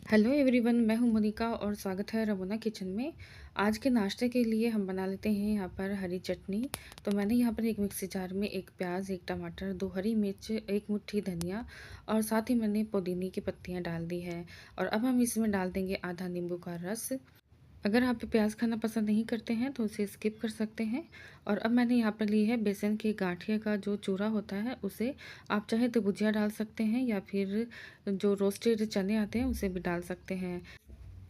Hello everyone, मैं हूं मोनिका और स्वागत है रमोना किचन में। आज के नाश्ते के लिए हम बना लेते हैं यहाँ पर हरी चटनी। तो मैंने यहाँ पर एक मिक्सी जार में एक प्याज, एक टमाटर, 2 हरी मिर्च, एक मुट्ठी धनिया और साथ ही मैंने पुदीने की पत्तियाँ डाल दी है। और अब हम इसमें डाल देंगे आधा नींबू का रस। अगर आप प्याज खाना पसंद नहीं करते हैं तो उसे स्किप कर सकते हैं। और अब मैंने यहाँ पर ली है बेसन के गाठिया का जो चूरा होता है उसे। आप चाहे तो भुजिया डाल सकते हैं या फिर जो रोस्टेड चने आते हैं उसे भी डाल सकते हैं।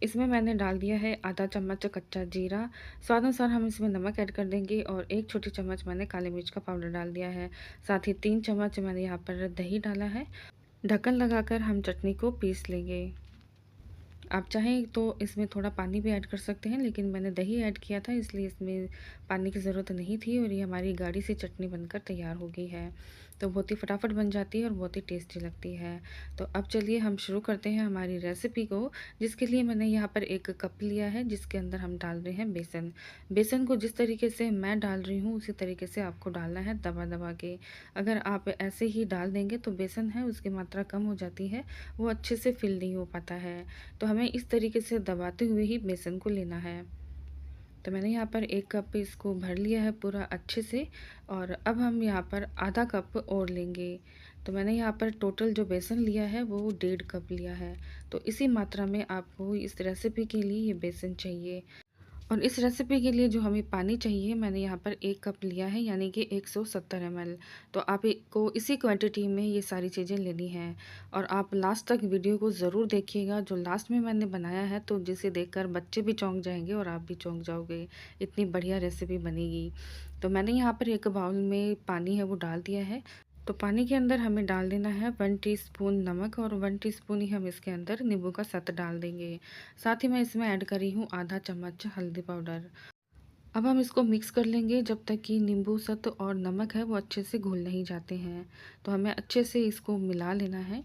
इसमें मैंने डाल दिया है आधा चम्मच कच्चा जीरा। स्वाद अनुसार हम इसमें नमक ऐड कर देंगे और 1 छोटी चम्मच मैंने काली मिर्च का पाउडर डाल दिया है। साथ ही 3 चम्मच मैंने यहाँ पर दही डाला है। ढक्कन लगाकर हम चटनी को पीस लेंगे। आप चाहें तो इसमें थोड़ा पानी भी ऐड कर सकते हैं, लेकिन मैंने दही ऐड किया था इसलिए इसमें पानी की ज़रूरत नहीं थी और ये हमारी गाढ़ी सी चटनी बनकर तैयार हो गई है। तो बहुत ही फटाफट बन जाती है और बहुत ही टेस्टी लगती है। तो अब चलिए हम शुरू करते हैं हमारी रेसिपी को, जिसके लिए मैंने यहाँ पर 1 कप लिया है जिसके अंदर हम डाल रहे हैं बेसन। बेसन को जिस तरीके से मैं डाल रही हूँ उसी तरीके से आपको डालना है, दबा दबा के। अगर आप ऐसे ही डाल देंगे तो बेसन है उसकी मात्रा कम हो जाती है, वो अच्छे से फिल नहीं हो पाता है। तो हमें इस तरीके से दबाते हुए ही बेसन को लेना है। तो मैंने यहाँ पर 1 कप इसको भर लिया है पूरा अच्छे से। और अब हम यहाँ पर आधा कप और लेंगे। तो मैंने यहाँ पर टोटल जो बेसन लिया है वो 1.5 कप लिया है। तो इसी मात्रा में आपको इस रेसिपी के लिए ये बेसन चाहिए। और इस रेसिपी के लिए जो हमें पानी चाहिए, मैंने यहाँ पर 1 कप लिया है यानी कि 170 ml। तो आप को इसी क्वांटिटी में ये सारी चीज़ें लेनी हैं। और आप लास्ट तक वीडियो को ज़रूर देखिएगा। जो लास्ट में मैंने बनाया है तो जिसे देखकर बच्चे भी चौंक जाएंगे और आप भी चौंक जाओगे, इतनी बढ़िया रेसिपी बनेगी। तो मैंने यहाँ पर एक बाउल में पानी है वो डाल दिया है। तो पानी के अंदर हमें डाल देना है 1 टीस्पून नमक और 1 टीस्पून ही हम इसके अंदर नींबू का सत डाल देंगे। साथ ही मैं इसमें ऐड करी हूँ आधा चम्मच हल्दी पाउडर। अब हम इसको मिक्स कर लेंगे जब तक कि नींबू सत और नमक है वो अच्छे से घुल नहीं जाते हैं। तो हमें अच्छे से इसको मिला लेना है।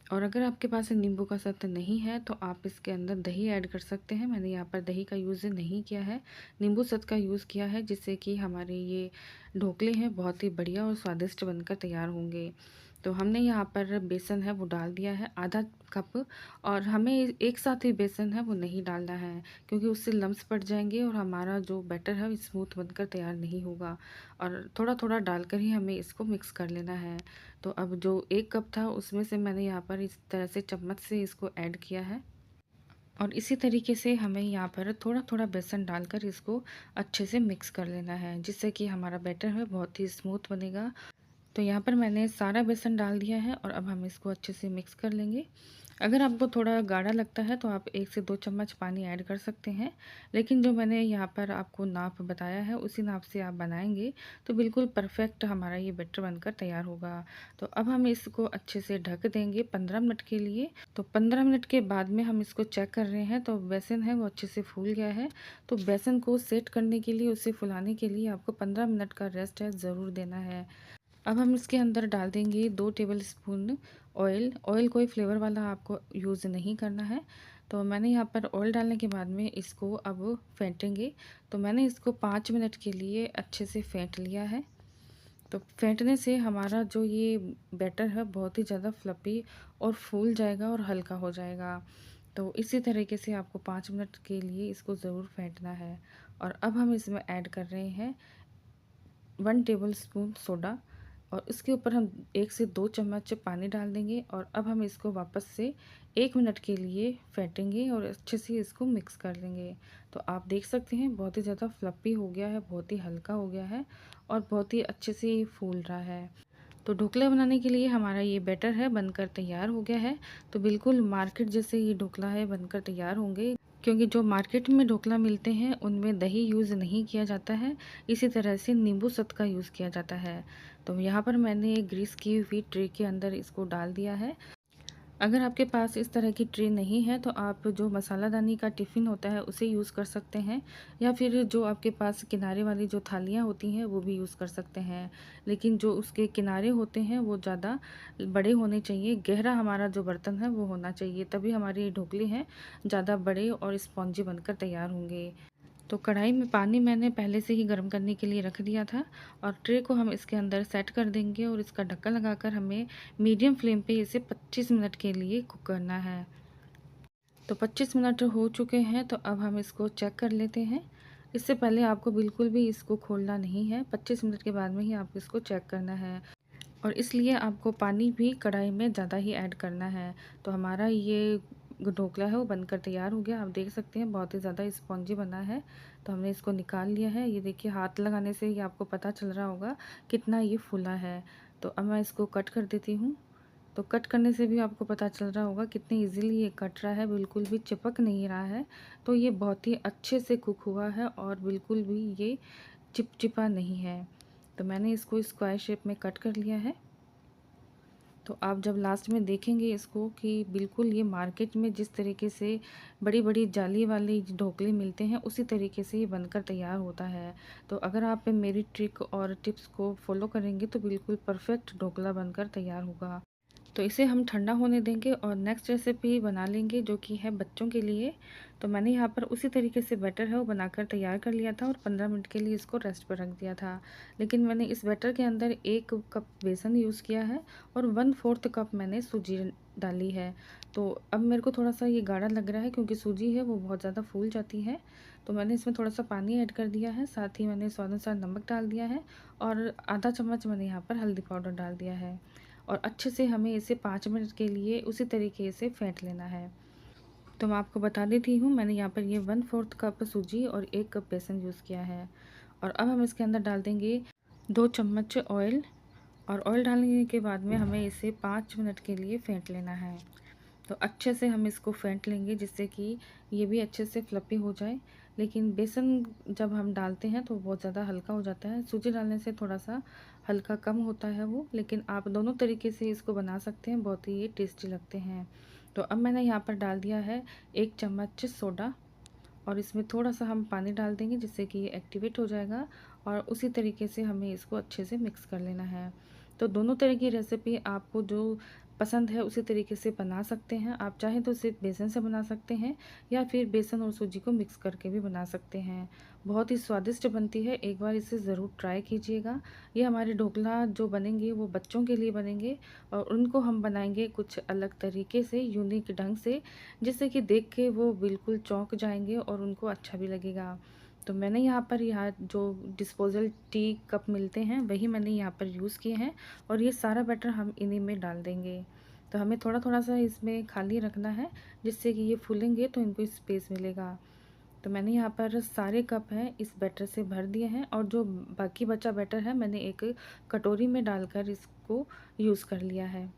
और अगर आपके पास नींबू का सत्व नहीं है तो आप इसके अंदर दही ऐड कर सकते हैं। मैंने यहाँ पर दही का यूज़ नहीं किया है, नींबू सत्व का यूज़ किया है, जिससे कि हमारे ये ढोकले हैं बहुत ही बढ़िया और स्वादिष्ट बनकर तैयार होंगे। तो हमने यहाँ पर बेसन है वो डाल दिया है आधा कप। और हमें एक साथ ही बेसन है वो नहीं डालना है, क्योंकि उससे लम्स पड़ जाएंगे और हमारा जो बैटर है स्मूथ बनकर तैयार नहीं होगा। और थोड़ा थोड़ा डालकर ही हमें इसको मिक्स कर लेना है। तो अब जो 1 कप था उसमें से मैंने यहाँ पर इस तरह से चम्मच से इसको ऐड किया है। और इसी तरीके से हमें यहाँ पर थोड़ा थोड़ा बेसन डालकर इसको अच्छे से मिक्स कर लेना है, जिससे कि हमारा बैटर है बहुत ही स्मूथ बनेगा। तो यहाँ पर मैंने सारा बेसन डाल दिया है और अब हम इसको अच्छे से मिक्स कर लेंगे। अगर आपको थोड़ा गाढ़ा लगता है तो आप 1 से 2 चम्मच पानी ऐड कर सकते हैं, लेकिन जो मैंने यहाँ पर आपको नाप बताया है उसी नाप से आप बनाएंगे तो बिल्कुल परफेक्ट हमारा ये बैटर बनकर तैयार होगा। तो अब हम इसको अच्छे से ढक देंगे 15 मिनट के लिए। तो 15 मिनट के बाद में हम इसको चेक कर रहे हैं तो बेसन है वो अच्छे से फूल गया है। तो बेसन को सेट करने के लिए, उसे फुलाने के लिए आपको 15 मिनट का रेस्ट है ज़रूर देना है। अब हम इसके अंदर डाल देंगे 2 टेबल स्पून ऑयल। ऑयल कोई फ्लेवर वाला आपको यूज़ नहीं करना है। तो मैंने यहाँ पर ऑयल डालने के बाद में इसको अब फेंटेंगे। तो मैंने इसको 5 मिनट के लिए अच्छे से फेंट लिया है। तो फेंटने से हमारा जो ये बैटर है बहुत ही ज़्यादा फ्लफ़ी और फूल जाएगा और हल्का हो जाएगा। तो इसी तरीके से आपको 5 मिनट के लिए इसको ज़रूर फेंटना है। और अब हम इसमें ऐड कर रहे हैं 1 टेबल स्पून सोडा। और इसके ऊपर हम 1 से 2 चम्मच पानी डाल देंगे। और अब हम इसको वापस से 1 मिनट के लिए फेंटेंगे और अच्छे से इसको मिक्स कर लेंगे। तो आप देख सकते हैं बहुत ही ज़्यादा फ्लफ़ी हो गया है, बहुत ही हल्का हो गया है और बहुत ही अच्छे से ये फूल रहा है। तो ढोकला बनाने के लिए हमारा ये बैटर है बनकर तैयार हो गया है। तो बिल्कुल मार्केट जैसे ये ढोकला है बनकर तैयार होंगे, क्योंकि जो मार्केट में ढोकला मिलते हैं उनमें दही यूज़ नहीं किया जाता है, इसी तरह से नींबू सत का यूज़ किया जाता है। तो यहाँ पर मैंने ग्रीस की हुई ट्रे के अंदर इसको डाल दिया है। अगर आपके पास इस तरह की ट्रे नहीं है तो आप जो मसालादानी का टिफ़िन होता है उसे यूज़ कर सकते हैं, या फिर जो आपके पास किनारे वाली जो थालियाँ होती हैं वो भी यूज़ कर सकते हैं। लेकिन जो उसके किनारे होते हैं वो ज़्यादा बड़े होने चाहिए, गहरा हमारा जो बर्तन है वो होना चाहिए, तभी हमारे ये ढोकले हैं ज़्यादा बड़े और स्पॉन्जी बनकर तैयार होंगे। तो कढ़ाई में पानी मैंने पहले से ही गर्म करने के लिए रख दिया था और ट्रे को हम इसके अंदर सेट कर देंगे और इसका ढक्कन लगाकर हमें मीडियम फ्लेम पे इसे 25 मिनट के लिए कुक करना है। तो 25 मिनट हो चुके हैं, तो अब हम इसको चेक कर लेते हैं। इससे पहले आपको बिल्कुल भी इसको खोलना नहीं है, 25 मिनट के बाद में ही आपको इसको चेक करना है। और इसलिए आपको पानी भी कढ़ाई में ज़्यादा ही ऐड करना है। तो हमारा ये ढोकला है वो बनकर तैयार हो गया। आप देख सकते हैं बहुत ही ज़्यादा स्पॉन्जी बना है। तो हमने इसको निकाल लिया है। ये देखिए हाथ लगाने से ही आपको पता चल रहा होगा कितना ये फूला है। तो अब मैं इसको कट कर देती हूँ। तो कट करने से भी आपको पता चल रहा होगा कितनी ईज़िली ये कट रहा है, बिल्कुल भी चिपक नहीं रहा है। तो ये बहुत ही अच्छे से कुक हुआ है और बिल्कुल भी ये चिपचिपा नहीं है। तो मैंने इसको स्क्वायर शेप में कट कर लिया है। तो आप जब लास्ट में देखेंगे इसको कि बिल्कुल ये मार्केट में जिस तरीके से बड़ी-बड़ी जाली वाले ढोकले मिलते हैं, उसी तरीके से ये बनकर तैयार होता है। तो अगर आप मेरी ट्रिक और टिप्स को फॉलो करेंगे तो बिल्कुल परफेक्ट ढोकला बनकर तैयार होगा। तो इसे हम ठंडा होने देंगे और नेक्स्ट रेसिपी बना लेंगे जो कि है बच्चों के लिए। तो मैंने यहाँ पर उसी तरीके से बैटर है वो बनाकर तैयार कर लिया था और 15 मिनट के लिए इसको रेस्ट पर रख दिया था। लेकिन मैंने इस बैटर के अंदर 1 कप बेसन यूज़ किया है और 1/4 कप मैंने सूजी डाली है। तो अब मेरे को थोड़ा सा ये गाढ़ा लग रहा है क्योंकि सूजी है वो बहुत ज़्यादा फूल जाती है। तो मैंने इसमें थोड़ा सा पानी ऐड कर दिया है, साथ ही मैंने स्वाद अनुसार नमक डाल दिया है और आधा चम्मच मैंने यहाँ पर हल्दी पाउडर डाल दिया है। और अच्छे से हमें इसे 5 मिनट के लिए उसी तरीके से फेंट लेना है। तो मैं आपको बता देती हूँ मैंने यहाँ पर ये 1/4 कप सूजी और 1 कप बेसन यूज़ किया है। और अब हम इसके अंदर डाल देंगे 2 चम्मच ऑयल। और ऑयल डालने के बाद में हमें इसे 5 मिनट के लिए फेंट लेना है। तो अच्छे से हम इसको फेंट लेंगे जिससे कि ये भी अच्छे से फ्लफ़ी हो जाए। लेकिन बेसन जब हम डालते हैं तो बहुत ज़्यादा हल्का हो जाता है, सूजी डालने से थोड़ा-सा हल्का कम होता है वो, लेकिन आप दोनों तरीके से इसको बना सकते हैं, बहुत ही ये टेस्टी लगते हैं। तो अब मैंने यहाँ पर डाल दिया है 1 चम्मच सोडा और इसमें थोड़ा-सा हम पानी डाल देंगे जिससे कि ये एक्टिवेट हो जाएगा और उसी तरीके से हमें इसको अच्छे से मिक्स कर लेना है। तो दोनों तरह की रेसिपी आपको जो पसंद है उसी तरीके से बना सकते हैं। आप चाहें तो सिर्फ़ बेसन से बना सकते हैं या फिर बेसन और सूजी को मिक्स करके भी बना सकते हैं। बहुत ही स्वादिष्ट बनती है, एक बार इसे ज़रूर ट्राई कीजिएगा। ये हमारे ढोकला जो बनेंगे वो बच्चों के लिए बनेंगे और उनको हम बनाएँगे कुछ अलग तरीके से, यूनिक ढंग से, जिससे कि देख के वो बिल्कुल चौंक जाएँगे और उनको अच्छा भी लगेगा। तो मैंने यहाँ जो डिस्पोज़ल टी कप मिलते हैं वही मैंने यहाँ पर यूज़ किए हैं और ये सारा बैटर हम इन्हीं में डाल देंगे। तो हमें थोड़ा-थोड़ा सा इसमें खाली रखना है जिससे कि ये फूलेंगे तो इनको स्पेस मिलेगा। तो मैंने यहाँ पर सारे कप हैं इस बैटर से भर दिए हैं और जो बाकी बचा बैटर है मैंने एक कटोरी में डालकर इसको यूज़ कर लिया है।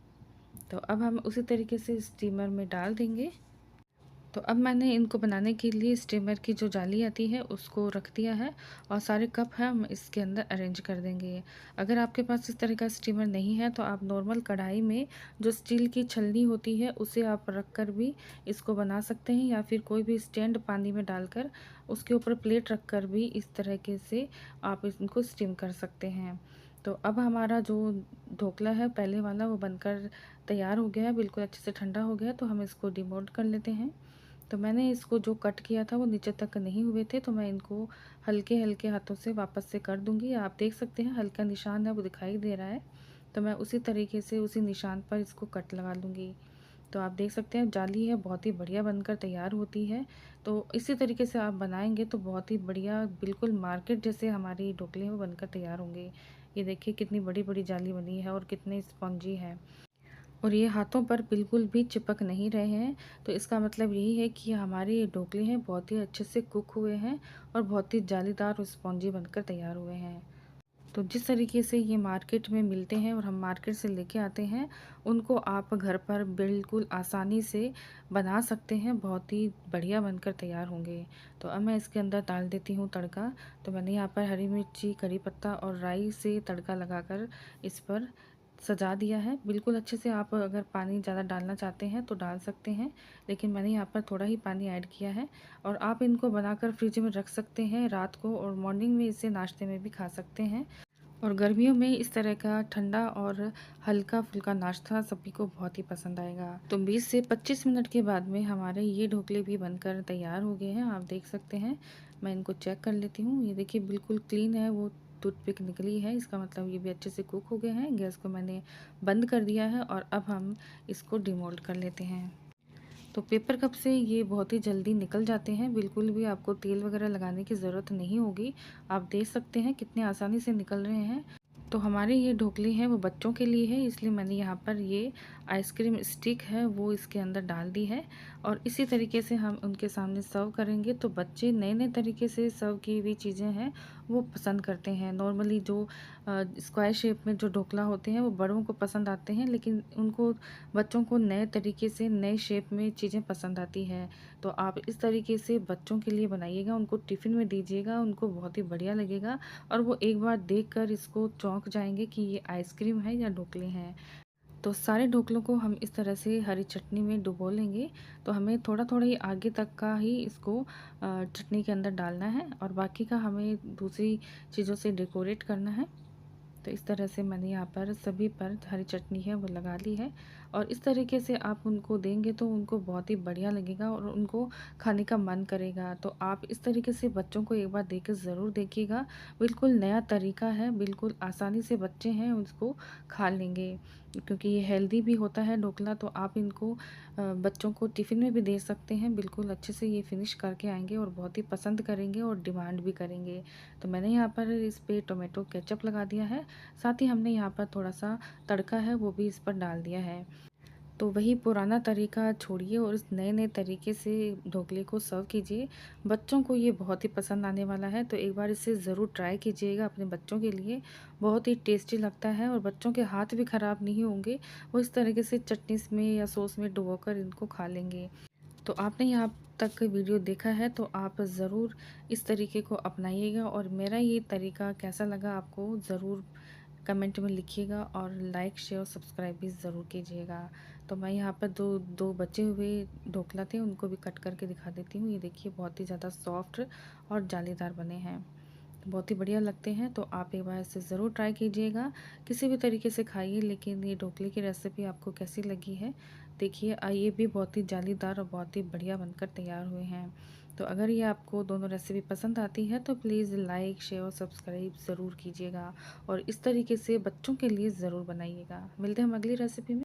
तो अब हम उसी तरीके से स्टीमर में डाल देंगे। तो अब मैंने इनको बनाने के लिए स्टीमर की जो जाली आती है उसको रख दिया है और सारे कप हैं हम इसके अंदर अरेंज कर देंगे। अगर आपके पास इस तरह का स्टीमर नहीं है तो आप नॉर्मल कढ़ाई में जो स्टील की छलनी होती है उसे आप रख कर भी इसको बना सकते हैं या फिर कोई भी स्टैंड पानी में डालकर उसके ऊपर प्लेट रख कर भी इस तरीके से आप इनको स्टीम कर सकते हैं। तो अब हमारा जो ढोकला है पहले वाला वो बनकर तैयार हो गया है, बिल्कुल अच्छे से ठंडा हो गया है। तो हम इसको डिमोल्ड कर लेते हैं। तो मैंने इसको जो कट किया था वो नीचे तक नहीं हुए थे तो मैं इनको हल्के-हल्के हाथों से वापस से कर दूँगी। आप देख सकते हैं हल्का निशान है वो दिखाई दे रहा है। तो मैं उसी तरीके से उसी निशान पर इसको कट लगा लूँगी। तो आप देख सकते हैं जाली है बहुत ही बढ़िया बनकर तैयार होती है। तो इसी तरीके से आप बनाएँगे तो बहुत ही बढ़िया बिल्कुल मार्केट जैसे हमारी ढोकले वो बनकर तैयार होंगे। ये देखिए कितनी बड़ी-बड़ी जाली बनी है और कितने स्पॉन्जी हैं। और ये हाथों पर बिल्कुल भी चिपक नहीं रहे हैं। तो इसका मतलब यही है कि हमारे ये ढोकले हैं बहुत ही अच्छे से कुक हुए हैं और बहुत ही जालीदार और स्पॉन्जी बनकर तैयार हुए हैं। तो जिस तरीके से ये मार्केट में मिलते हैं और हम मार्केट से लेके आते हैं उनको आप घर पर बिल्कुल आसानी से बना सकते हैं, बहुत ही बढ़िया बनकर तैयार होंगे। तो अब मैं इसके अंदर डाल देती हूँ तड़का। तो मैंने यहाँ पर हरी मिर्ची, करी पत्ता और राई से तड़का लगाकर इस पर सजा दिया है। बिल्कुल अच्छे से आप अगर पानी ज़्यादा डालना चाहते हैं तो डाल सकते हैं, लेकिन मैंने यहाँ पर थोड़ा ही पानी ऐड किया है। और आप इनको बनाकर फ्रिज में रख सकते हैं रात को और मॉर्निंग में इसे नाश्ते में भी खा सकते हैं। और गर्मियों में इस तरह का ठंडा और हल्का-फुल्का नाश्ता सभी को बहुत ही पसंद आएगा। तो 20 से 25 मिनट के बाद में हमारे ये ढोकले भी बनकर तैयार हो गए हैं, आप देख सकते हैं। मैं इनको चेक कर लेती हूँ। ये देखिए बिल्कुल क्लीन है, वो टूथपिक निकली है, इसका मतलब ये भी अच्छे से कुक हो गए हैं। गैस को मैंने बंद कर दिया है और अब हम इसको डिमोल्ड कर लेते हैं। तो पेपर कप से ये बहुत ही जल्दी निकल जाते हैं, बिल्कुल भी आपको तेल वगैरह लगाने की ज़रूरत नहीं होगी। आप देख सकते हैं कितने आसानी से निकल रहे हैं। तो हमारे ये ढोकले हैं वो बच्चों के लिए है, इसलिए मैंने यहाँ पर ये आइसक्रीम स्टिक है वो इसके अंदर डाल दी है और इसी तरीके से हम उनके सामने सर्व करेंगे। तो बच्चे नए-नए तरीके से सर्व की हुई चीज़ें हैं वो पसंद करते हैं। नॉर्मली जो स्क्वायर शेप में जो ढोकला होते हैं वो बड़ों को पसंद आते हैं, लेकिन उनको बच्चों को नए तरीके से नए शेप में चीज़ें पसंद आती हैं। तो आप इस तरीके से बच्चों के लिए बनाइएगा, उनको टिफ़िन में दीजिएगा, उनको बहुत ही बढ़िया लगेगा और वो एक बार देखकर इसको चौंक जाएँगे कि ये आइसक्रीम है या ढोकले हैं। तो सारे ढोकलों को हम इस तरह से हरी चटनी में डुबो लेंगे। तो हमें थोड़ा-थोड़ा ही आगे तक का ही इसको चटनी के अंदर डालना है और बाकी का हमें दूसरी चीज़ों से डेकोरेट करना है। तो इस तरह से मैंने यहाँ पर सभी पर हरी चटनी है वो लगा ली है और इस तरीके से आप उनको देंगे तो उनको बहुत ही बढ़िया लगेगा और उनको खाने का मन करेगा। तो आप इस तरीके से बच्चों को एक बार देकर ज़रूर देखिएगा। बिल्कुल नया तरीका है, बिल्कुल आसानी से बच्चे हैं उसको खा लेंगे, क्योंकि ये हेल्दी भी होता है ढोकला। तो आप इनको बच्चों को टिफ़िन में भी दे सकते हैं, बिल्कुल अच्छे से ये फिनिश करके आएँगे और बहुत ही पसंद करेंगे और डिमांड भी करेंगे। तो मैंने यहाँ पर इस पे टोमेटो केचअप लगा दिया है, साथ ही हमने यहाँ पर थोड़ा-सा तड़का है वो भी इस पर डाल दिया है। तो वही पुराना तरीका छोड़िए और इस नए-नए तरीके से ढोकले को सर्व कीजिए। बच्चों को ये बहुत ही पसंद आने वाला है, तो एक बार इसे ज़रूर ट्राई कीजिएगा अपने बच्चों के लिए। बहुत ही टेस्टी लगता है और बच्चों के हाथ भी खराब नहीं होंगे। वो इस तरीके से चटनीज़ में या सॉस में डुबोकर इनको खा लेंगे। तो आपने यहाँ तक वीडियो देखा है तो आप ज़रूर इस तरीके को अपनाइएगा और मेरा ये तरीका कैसा लगा आपको ज़रूर कमेंट में लिखिएगा और लाइक शेयर और सब्सक्राइब भी ज़रूर कीजिएगा। तो मैं यहाँ पर दो बचे हुए ढोकला थे उनको भी कट करके दिखा देती हूँ। ये देखिए बहुत ही ज़्यादा सॉफ्ट और जालीदार बने हैं। बहुत ही बढ़िया लगते हैं, तो आप एक बार इसे ज़रूर ट्राई कीजिएगा। किसी भी तरीके से खाइए, लेकिन ये ढोकले की रेसिपी आपको कैसी लगी है देखिए। ये भी बहुत ही जालीदार और बहुत ही बढ़िया बनकर तैयार हुए हैं। तो अगर ये आपको दोनों रेसिपी पसंद आती है तो प्लीज़ लाइक शेयर और सब्सक्राइब ज़रूर कीजिएगा और इस तरीके से बच्चों के लिए ज़रूर बनाइएगा। मिलते हैं हम अगली रेसिपी में।